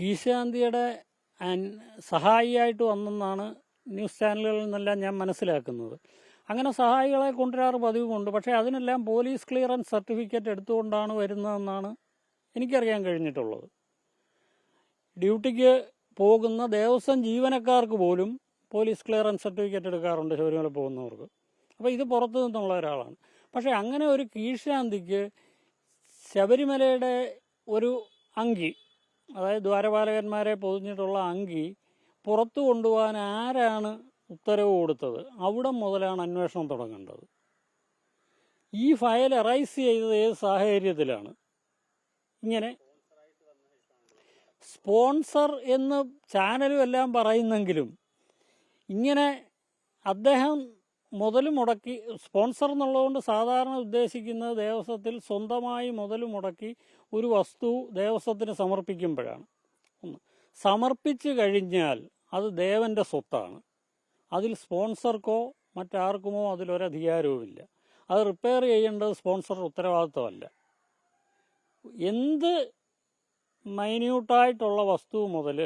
കീശാന്തിയുടെ സഹായിയായിട്ട് വന്നെന്നാണ് news ചാനലുകളിൽ നിന്നെല്ലാം ഞാൻ മനസ്സിലാക്കുന്നത്. അങ്ങനെ സഹായികളെ കൊണ്ടുവരാറ് പതിവുമുണ്ട്. പക്ഷേ അതിനെല്ലാം പോലീസ് ക്ലിയറൻസ് സർട്ടിഫിക്കറ്റ് എടുത്തുകൊണ്ടാണ് വരുന്നതെന്നാണ് എനിക്കറിയാൻ കഴിഞ്ഞിട്ടുള്ളത്. ഡ്യൂട്ടിക്ക് പോകുന്ന ദേവസ്വം ജീവനക്കാർക്ക് പോലും പോലീസ് ക്ലിയറൻസ് സർട്ടിഫിക്കറ്റ് എടുക്കാറുണ്ട് ശബരിമല പോകുന്നവർക്ക്. അപ്പോൾ ഇത് പുറത്തു നിന്നുള്ള ഒരാളാണ്. പക്ഷേ അങ്ങനെ ഒരു കീഴ്ശാന്തിക്ക് ശബരിമലയുടെ ഒരു അങ്കി, അതായത് ദ്വാരപാലകന്മാരെ പൊതിഞ്ഞിട്ടുള്ള അങ്കി പുറത്തു കൊണ്ടുപോകാൻ ആരാണ് ഉത്തരവ് കൊടുത്തത്? അവിടെ മുതലാണ് അന്വേഷണം തുടങ്ങേണ്ടത്. ഈ ഫയൽ അറൈസ് ചെയ്തത് ഏത് സാഹചര്യത്തിലാണ്? ഇങ്ങനെ സ്പോൺസർ എന്ന് ചാനലും എല്ലാം പറയുന്നെങ്കിലും ഇങ്ങനെ അദ്ദേഹം മുതൽ മുടക്കി, സ്പോൺസർ എന്നുള്ളതുകൊണ്ട് സാധാരണ ഉദ്ദേശിക്കുന്നത് ദേവസ്വത്തിൽ സ്വന്തമായി മുതൽ മുടക്കി ഒരു വസ്തു ദേവസ്വത്തിന് സമർപ്പിക്കുമ്പോഴാണ്. സമർപ്പിച്ചു കഴിഞ്ഞാൽ അത് ദേവന്റെ സ്വത്താണ്. അതിൽ സ്പോൺസർക്കോ മറ്റാർക്കുമോ അതിലൊരധികാരവുമില്ല. അത് റിപ്പയർ ചെയ്യേണ്ടത് സ്പോൺസറുടെ ഉത്തരവാദിത്വമല്ല. എന്ത് മൈന്യൂട്ടായിട്ടുള്ള വസ്തു മുതൽ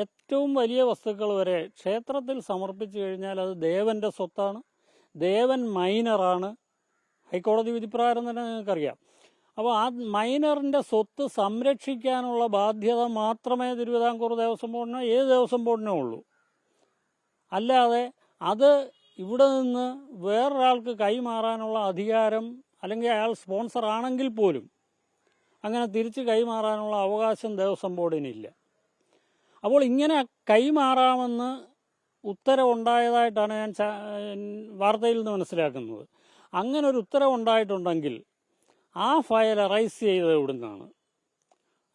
ഏറ്റവും വലിയ വസ്തുക്കൾ വരെ ക്ഷേത്രത്തിൽ സമർപ്പിച്ചു കഴിഞ്ഞാൽ അത് ദേവന്റെ സ്വത്താണ്. ദേവൻ മൈനറാണ്. ഹൈക്കോടതി വിധിപ്രകാരം തന്നെ നിങ്ങൾക്കറിയാം. അപ്പോൾ ആ മൈനറിൻ്റെ സ്വത്ത് സംരക്ഷിക്കാനുള്ള ബാധ്യത മാത്രമേ തിരുവിതാംകൂർ ദേവസ്വം ബോർഡിനോ ഏത് ദേവസ്വം ബോർഡിനോ ഉള്ളൂ. അല്ലാതെ അത് ഇവിടെ നിന്ന് വേറൊരാൾക്ക് കൈമാറാനുള്ള അധികാരം, അല്ലെങ്കിൽ അയാൾ സ്പോൺസർ ആണെങ്കിൽ പോലും അങ്ങനെ തിരിച്ച് കൈമാറാനുള്ള അവകാശം ദേവസ്വം ബോർഡിനില്ല. അപ്പോൾ ഇങ്ങനെ കൈമാറാമെന്ന് ഉത്തരവുണ്ടായതായിട്ടാണ് ഞാൻ വാർത്തയിൽ നിന്ന് മനസ്സിലാക്കുന്നത്. അങ്ങനെ ഒരു ഉത്തരവുണ്ടായിട്ടുണ്ടെങ്കിൽ ആ ഫയൽ അറൈസ് ചെയ്തത് എവിടുന്നാണ്?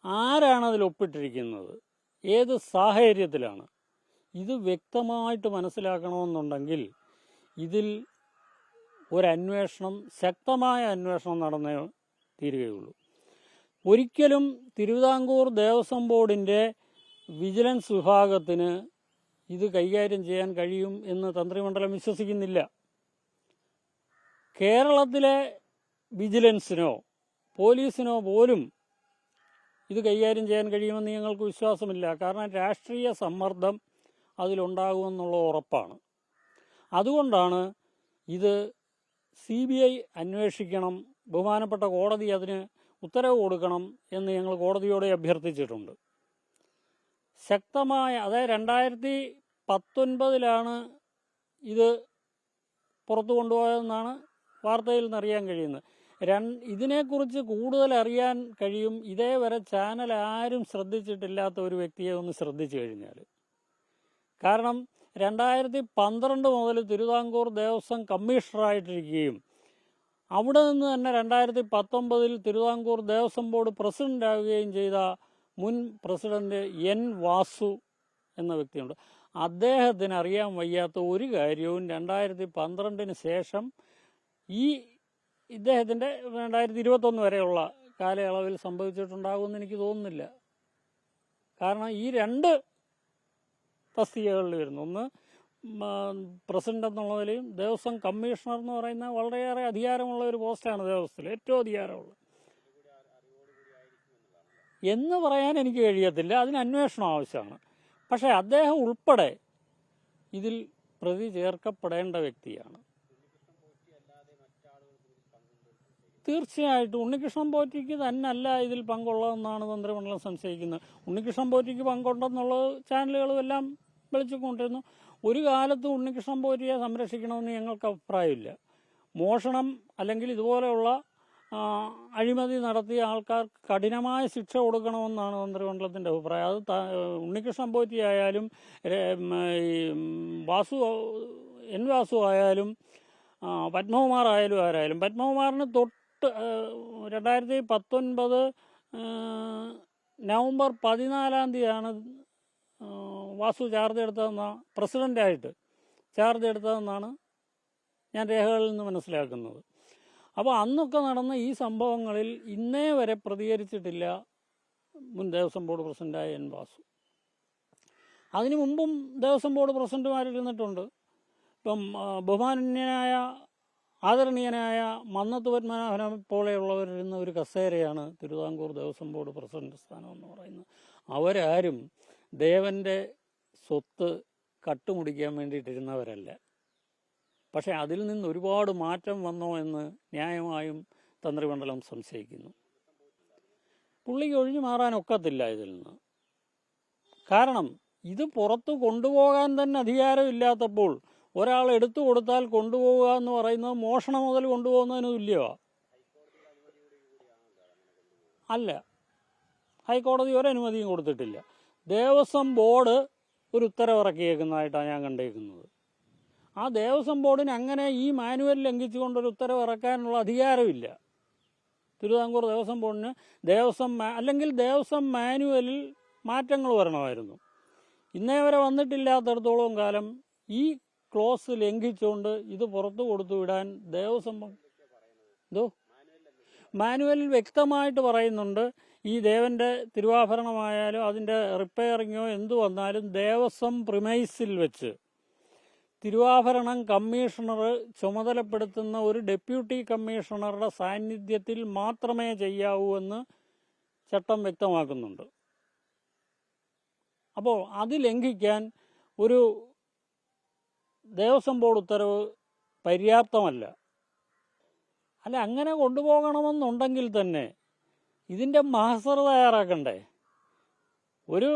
ആരാണ് അതിൽ ഒപ്പിട്ടിരിക്കുന്നത്? ഏത് സാഹചര്യത്തിലാണ്? ഇത് വ്യക്തമായിട്ട് മനസ്സിലാക്കണമെന്നുണ്ടെങ്കിൽ ഇതിൽ ഒരന്വേഷണം, ശക്തമായ അന്വേഷണം നടന്നേ തീരുകയുള്ളൂ. ഒരിക്കലും തിരുവിതാംകൂർ ദേവസ്വം ബോർഡിൻ്റെ വിജിലൻസ് വിഭാഗത്തിന് ഇത് കൈകാര്യം ചെയ്യാൻ കഴിയും എന്ന് തന്ത്രിമണ്ഡലം വിശ്വസിക്കുന്നില്ല. കേരളത്തിലെ വിജിലൻസിനോ പോലീസിനോ പോലും ഇത് കൈകാര്യം ചെയ്യാൻ കഴിയുമെന്ന് ഞങ്ങൾക്ക് വിശ്വാസമില്ല. കാരണം രാഷ്ട്രീയ സമ്മർദ്ദം അതിലുണ്ടാകുമെന്നുള്ള ഉറപ്പാണ്. അതുകൊണ്ടാണ് ഇത് CBI അന്വേഷിക്കണം, ബഹുമാനപ്പെട്ട കോടതി അതിന് ഉത്തരവ് കൊടുക്കണം എന്ന് ഞങ്ങൾ കോടതിയോട് അഭ്യർത്ഥിച്ചിട്ടുണ്ട്. ശക്തമായ, അതായത് 2019 ഇത് പുറത്തു കൊണ്ടുപോയതെന്നാണ് വാർത്തയിൽ നിന്നറിയാൻ കഴിയുന്നത്. ഇതിനെക്കുറിച്ച് കൂടുതൽ അറിയാൻ കഴിയും ഇതേവരെ ചാനൽ ആരും ശ്രദ്ധിച്ചിട്ടില്ലാത്ത ഒരു വ്യക്തിയെ ഒന്ന് ശ്രദ്ധിച്ചു കഴിഞ്ഞാൽ. കാരണം 2012 മുതൽ തിരുവിതാംകൂർ ദേവസ്വം കമ്മീഷണറായിട്ടിരിക്കുകയും അവിടെ നിന്ന് തന്നെ 2019 തിരുവിതാംകൂർ ദേവസ്വം ബോർഡ് പ്രസിഡൻ്റാവുകയും ചെയ്ത മുൻ പ്രസിഡന്റ് N. വാസു എന്ന വ്യക്തിയുണ്ട്. അദ്ദേഹത്തിന് അറിയാൻ വയ്യാത്ത ഒരു കാര്യവും 2012 ശേഷം ഇദ്ദേഹത്തിൻ്റെ 2021 വരെയുള്ള കാലയളവിൽ സംഭവിച്ചിട്ടുണ്ടാകുമെന്ന് എനിക്ക് തോന്നുന്നില്ല. കാരണം ഈ രണ്ട് തസ്തികകളിൽ വരുന്നു. ഒന്ന് പ്രസിഡന്റ് എന്നുള്ള നിലയും ദേവസ്വം കമ്മീഷണർ എന്ന് പറയുന്ന വളരെയേറെ അധികാരമുള്ള ഒരു പോസ്റ്റാണ് ദേവസ്വത്തിൽ, ഏറ്റവും അധികാരമുള്ള എന്ന് പറയാൻ എനിക്ക് കഴിയത്തില്ല. അതിന് അന്വേഷണം ആവശ്യമാണ്. പക്ഷേ അദ്ദേഹം ഉൾപ്പെടെ ഇതിൽ പ്രതി ചേർക്കപ്പെടേണ്ട വ്യക്തിയാണ്. തീർച്ചയായിട്ടും ഉണ്ണികൃഷ്ണൻ പോറ്റിക്ക് തന്നെയല്ല ഇതിൽ പങ്കുള്ളതെന്നാണ് തന്ത്രിമണ്ഡലം സംശയിക്കുന്നത്. ഉണ്ണികൃഷ്ണൻ പോറ്റിക്ക് പങ്കുണ്ടെന്നുള്ളത് ചാനലുകളും എല്ലാം വിളിച്ചുകൊണ്ടിരുന്നു. ഒരു കാലത്തും ഉണ്ണികൃഷ്ണൻ പോറ്റിയെ സംരക്ഷിക്കണമെന്ന് ഞങ്ങൾക്ക് അഭിപ്രായമില്ല. മോഷണം അല്ലെങ്കിൽ ഇതുപോലെയുള്ള അഴിമതി നടത്തിയ ആൾക്കാർക്ക് കഠിനമായ ശിക്ഷ കൊടുക്കണമെന്നാണ് തന്ത്രിമണ്ഡലത്തിൻ്റെ അഭിപ്രായം. അത് ഉണ്ണികൃഷ്ണൻ പോറ്റി ആയാലും N. വാസു ആയാലും പത്മകുമാർ ആയാലും ആരായാലും. പത്മകുമാറിന് തൊട്ട് 2019 നവംബർ 14 വാസു ചാർജ് എടുത്തതെന്ന പ്രസിഡൻ്റായിട്ട് ചാർജ് എടുത്തതെന്നാണ് ഞാൻ രേഖകളിൽ നിന്ന് മനസ്സിലാക്കുന്നത്. അപ്പോൾ അന്നൊക്കെ നടന്ന ഈ സംഭവങ്ങളിൽ ഇന്നേ വരെ പ്രതികരിച്ചിട്ടില്ല മുൻ ദേവസ്വം ബോർഡ് പ്രസിഡൻ്റായ N. വാസു. അതിനു മുമ്പും ദേവസ്വം ബോർഡ് പ്രസിഡന്റുമാരിരുന്നിട്ടുണ്ട്. ഇപ്പം ബഹുമാന്യനായ ആദരണീയനായ മന്നത്ത് പത്മനാഭനെ പോലെയുള്ളവരിരുന്ന ഒരു കസേരയാണ് തിരുവിതാംകൂർ ദേവസ്വം ബോർഡ് പ്രസിഡന്റ് സ്ഥാനം എന്ന് പറയുന്നത്. അവരാരും ദേവൻ്റെ സ്വത്ത് കട്ടുമുടിക്കാൻ വേണ്ടിയിട്ടിരുന്നവരല്ല. പക്ഷേ അതിൽ നിന്ന് ഒരുപാട് മാറ്റം വന്നോ എന്ന് ന്യായമായും തന്ത്രിമണ്ഡലം സംശയിക്കുന്നു. പുള്ളിക്ക് ഒഴിഞ്ഞു മാറാനൊക്കത്തില്ല ഇതിൽ നിന്ന്. കാരണം ഇത് പുറത്ത് കൊണ്ടുപോകാൻ തന്നെ അധികാരമില്ലാത്തപ്പോൾ ഒരാൾ എടുത്തു കൊടുത്താൽ കൊണ്ടുപോവുക എന്ന് പറയുന്നത് മോഷണം മുതൽ കൊണ്ടുപോകുന്നതിന് തുല്യമാണ്. അല്ല, ഹൈക്കോടതി ഒരനുമതിയും കൊടുത്തിട്ടില്ല. ദേവസ്വം ബോർഡ് ഒരു ഉത്തരവിറക്കിയേക്കുന്നതായിട്ടാണ് ഞാൻ കണ്ടേക്കുന്നത്. ആ ദേവസ്വം ബോർഡിന് അങ്ങനെ ഈ മാനുവൽ ലംഘിച്ചുകൊണ്ടൊരു ഉത്തരവിറക്കാനുള്ള അധികാരമില്ല. തിരുവിതാംകൂർ ദേവസ്വം ബോർഡിന് അല്ലെങ്കിൽ ദേവസ്വം മാനുവലിൽ മാറ്റങ്ങൾ വരണമായിരുന്നു. ഇന്നേ വരെ വന്നിട്ടില്ലാത്തടത്തോളം കാലം ഈ ക്ലോസ് ലംഘിച്ചുകൊണ്ട് ഇത് പുറത്തു കൊടുത്തു വിടാൻ ദേവസ്വം മാനുവലിൽ വ്യക്തമായിട്ട് പറയുന്നുണ്ട്. ഈ ദേവൻ്റെ തിരുവാഭരണമായാലും അതിൻ്റെ റിപ്പയറിങ്ങോ എന്തു വന്നാലും ദേവസ്വം പ്രിമൈസിൽ വെച്ച് തിരുവാഭരണം കമ്മീഷണർ ചുമതലപ്പെടുത്തുന്ന ഒരു ഡെപ്യൂട്ടി കമ്മീഷണറുടെ സാന്നിധ്യത്തിൽ മാത്രമേ ചെയ്യാവൂ എന്ന് ചട്ടം വ്യക്തമാക്കുന്നുണ്ട്. അപ്പോൾ അത് ലംഘിക്കാൻ ഒരു ദേവസ്വം ബോർഡ് ഉത്തരവ് പര്യാപ്തമല്ല. അല്ല, അങ്ങനെ കൊണ്ടുപോകണമെന്നുണ്ടെങ്കിൽ തന്നെ ഇതിൻ്റെ മഹസർ തയ്യാറാക്കണ്ടേ? ഒരു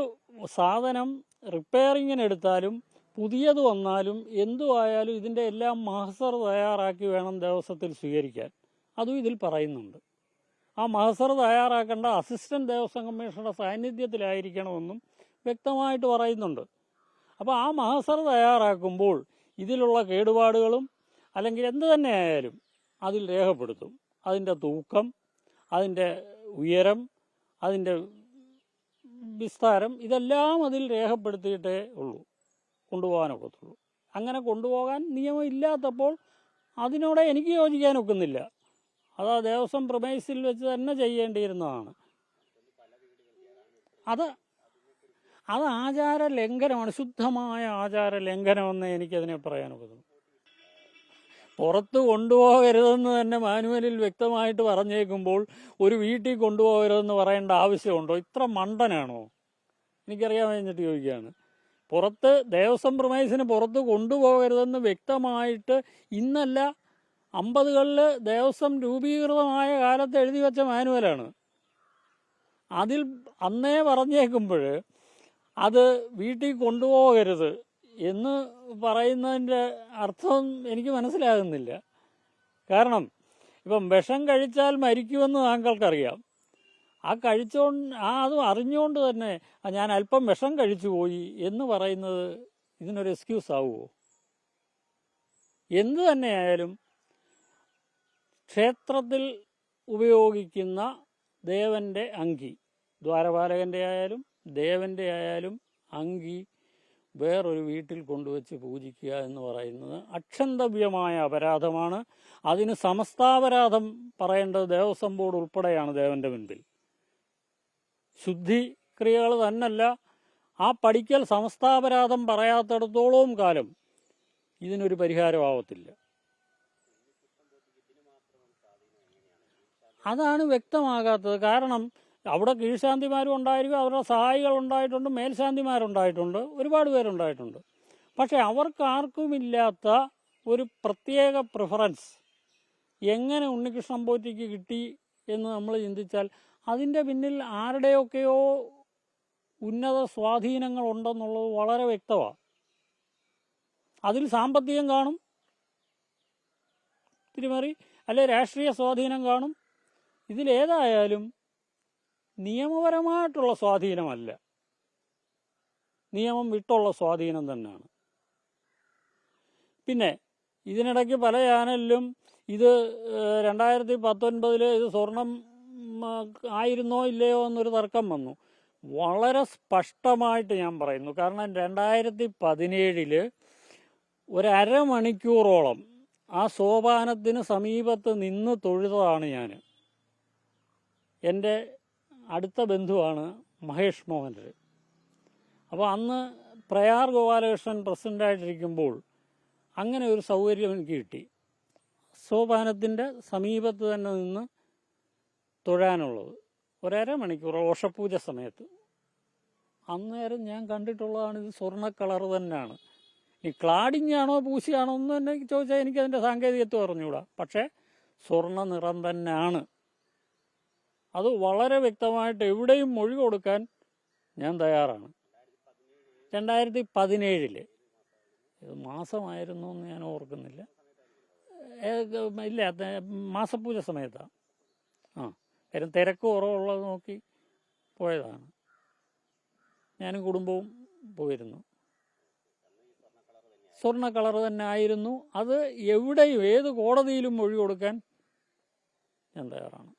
സാധനം റിപ്പയറിങ്ങിനെടുത്താലും പുതിയത് വന്നാലും എന്തുവായാലും ഇതിൻ്റെ എല്ലാം മഹസർ തയ്യാറാക്കി വേണം ദേവസ്വത്തിൽ സ്വീകരിക്കാൻ. അതും ഇതിൽ പറയുന്നുണ്ട്. ആ മഹസർ തയ്യാറാക്കേണ്ട അസിസ്റ്റന്റ് ദേവസ്വം കമ്മീഷണറുടെ സാന്നിധ്യത്തിലായിരിക്കണമെന്നും വ്യക്തമായിട്ട് പറയുന്നുണ്ട്. അപ്പോൾ ആ മഹസർ തയ്യാറാക്കുമ്പോൾ ഇതിലുള്ള കേടുപാടുകളും അല്ലെങ്കിൽ എന്ത് തന്നെ ആയാലും അതിൽ രേഖപ്പെടുത്തും. അതിൻ്റെ തൂക്കം, അതിൻ്റെ ഉയരം, അതിൻ്റെ വിസ്താരം, ഇതെല്ലാം അതിൽ രേഖപ്പെടുത്തിയിട്ടേ ഉള്ളൂ കൊണ്ടുപോകാനൊക്കത്തുള്ളൂ. അങ്ങനെ കൊണ്ടുപോകാൻ നിയമം ഇല്ലാത്തപ്പോൾ അതിനോട് എനിക്ക് യോജിക്കാനൊക്കുന്നില്ല. അത് ആ ദേവസ്വം പ്രമേസിൽ വെച്ച് തന്നെ ചെയ്യേണ്ടിയിരുന്നതാണ്. അത് ആചാര ലംഘനമാണ്, ശുദ്ധമായ ആചാര ലംഘനമെന്ന് എനിക്കതിനെ പറയാനൊക്കുന്നുള്ളൂ. പുറത്ത് കൊണ്ടുപോകരുതെന്ന് തന്നെ മാനുവലിൽ വ്യക്തമായിട്ട് പറഞ്ഞേക്കുമ്പോൾ ഒരു വീട്ടിൽ കൊണ്ടുപോകരുതെന്ന് പറയേണ്ട ആവശ്യമുണ്ടോ? ഇത്ര മണ്ടനാണോ? എനിക്കറിയാൻ കഴിഞ്ഞിട്ട് ചോദിക്കുകയാണ്. പുറത്ത് ദേവസ്വം പ്രമേസിന് പുറത്ത് കൊണ്ടുപോകരുതെന്ന് വ്യക്തമായിട്ട് ഇന്നല്ല 50കളിൽ ദേവസ്വം രൂപീകൃതമായ കാലത്ത് എഴുതി വെച്ച മാനുവലാണ്. അതിൽ അന്നേ പറഞ്ഞേക്കുമ്പോൾ അത് വീട്ടിൽ കൊണ്ടുപോകരുത് എന്ന് പറയുന്നതിൻ്റെ അർത്ഥം എനിക്ക് മനസ്സിലാകുന്നില്ല. കാരണം ഇപ്പം വിഷം കഴിച്ചാൽ മരിക്കുമെന്ന് താങ്കൾക്കറിയാം. അത് അറിഞ്ഞുകൊണ്ട് തന്നെ ഞാൻ അല്പം വിഷം കഴിച്ചു പോയി എന്ന് പറയുന്നത് ഇതിനൊരു എക്സ്ക്യൂസ് ആവുമോ? എന്തു തന്നെയായാലും ക്ഷേത്രത്തിൽ ഉപയോഗിക്കുന്ന ദേവൻ്റെ അങ്കി, ദ്വാരപാലകൻ്റെ ആയാലും ദേവൻ്റെ ആയാലും അങ്കി വേറൊരു വീട്ടിൽ കൊണ്ടുവച്ച് പൂജിക്കുക എന്ന് പറയുന്നത് അക്ഷന്തവ്യമായ അപരാധമാണ്. അതിന് സമസ്താപരാധം പറയേണ്ടത് ദേവസ്വം ബോർഡ് ഉൾപ്പെടെയാണ് ദേവൻ്റെ മുൻപിൽ. ശുദ്ധി ക്രിയകൾ തന്നല്ല, ആ പഠിക്കൽ സമസ്താപരാധം പറയാത്തിടത്തോളം കാലം ഇതിനൊരു പരിഹാരമാവത്തില്ല. അതാണ് വ്യക്തമാകാത്തത്. കാരണം അവിടെ കീഴ്ശാന്തിമാരും ഉണ്ടായിരിക്കും, അവരുടെ സഹായികൾ ഉണ്ടായിട്ടുണ്ട്, മേൽശാന്തിമാരുണ്ടായിട്ടുണ്ട്, ഒരുപാട് പേരുണ്ടായിട്ടുണ്ട്. പക്ഷെ അവർക്കാർക്കുമില്ലാത്ത ഒരു പ്രത്യേക പ്രിഫറൻസ് എങ്ങനെ ഉണ്ണികൃഷ്ണൻ പോറ്റിക്ക് കിട്ടി എന്ന് നമ്മൾ ചിന്തിച്ചാൽ അതിൻ്റെ പിന്നിൽ ആരുടെയൊക്കെയോ ഉന്നത സ്വാധീനങ്ങൾ ഉണ്ടെന്നുള്ളത് വളരെ വ്യക്തമാണ്. അതിൽ സാമ്പത്തികം കാണും, തിരിമറി, അല്ലെ രാഷ്ട്രീയ സ്വാധീനം കാണും. ഇതിലേതായാലും നിയമപരമായിട്ടുള്ള സ്വാധീനമല്ല, നിയമം വിട്ടുള്ള സ്വാധീനം തന്നെയാണ്. പിന്നെ ഇതിനിടയ്ക്ക് പല ചാനലിലും ഇത് 2019 ഇത് സ്വർണം ആയിരുന്നോ ഇല്ലയോ എന്നൊരു തർക്കം വന്നു. വളരെ സ്പഷ്ടമായിട്ട് ഞാൻ പറയുന്നു. കാരണം 2017 1/2 മണിക്കൂറോളം ആ സോപാനത്തിന് സമീപത്ത് നിന്ന് തൊഴുതതാണ് ഞാൻ. എൻ്റെ അടുത്ത ബന്ധുവാണ് മഹേഷ് മോഹനർ. അപ്പോൾ അന്ന് പ്രയാർ ഗോപാലകൃഷ്ണൻ പ്രസിഡൻ്റായിട്ടിരിക്കുമ്പോൾ അങ്ങനെ ഒരു സൗകര്യം എനിക്ക് കിട്ടി. സോപാനത്തിൻ്റെ സമീപത്ത് തന്നെ നിന്ന് തൊഴാനുള്ളത്. 1.5 മണിക്കൂർ ഓഷപ്പൂജ സമയത്ത്. അന്നേരം ഞാൻ കണ്ടിട്ടുള്ളതാണ് ഇത് സ്വർണ്ണ കളർ തന്നെയാണ്. ഈ ക്ലാഡിങ് ആണോ പൂശിയാണോ എന്ന് തന്നെ ചോദിച്ചാൽ എനിക്കതിൻ്റെ സാങ്കേതികത്വം അറിഞ്ഞുകൂടാ. പക്ഷേ സ്വർണ്ണ നിറം തന്നെയാണ്. അത് വളരെ വ്യക്തമായിട്ട് എവിടെയും മൊഴി കൊടുക്കാൻ ഞാൻ തയ്യാറാണ്. 2017 ഇത് മാസമായിരുന്നു എന്ന് ഞാൻ ഓർക്കുന്നില്ല. ഇല്ല, മാസപ്പൂജ സമയത്താണ്. കാര്യം തിരക്ക് കുറവുള്ളത് നോക്കി പോയതാണ്. ഞാനും കുടുംബവും പോയിരുന്നു. സ്വർണ്ണ കളർ തന്നെ ആയിരുന്നു. അത് എവിടെയും ഏത് കോടതിയിലും മൊഴി കൊടുക്കാൻ ഞാൻ തയ്യാറാണ്.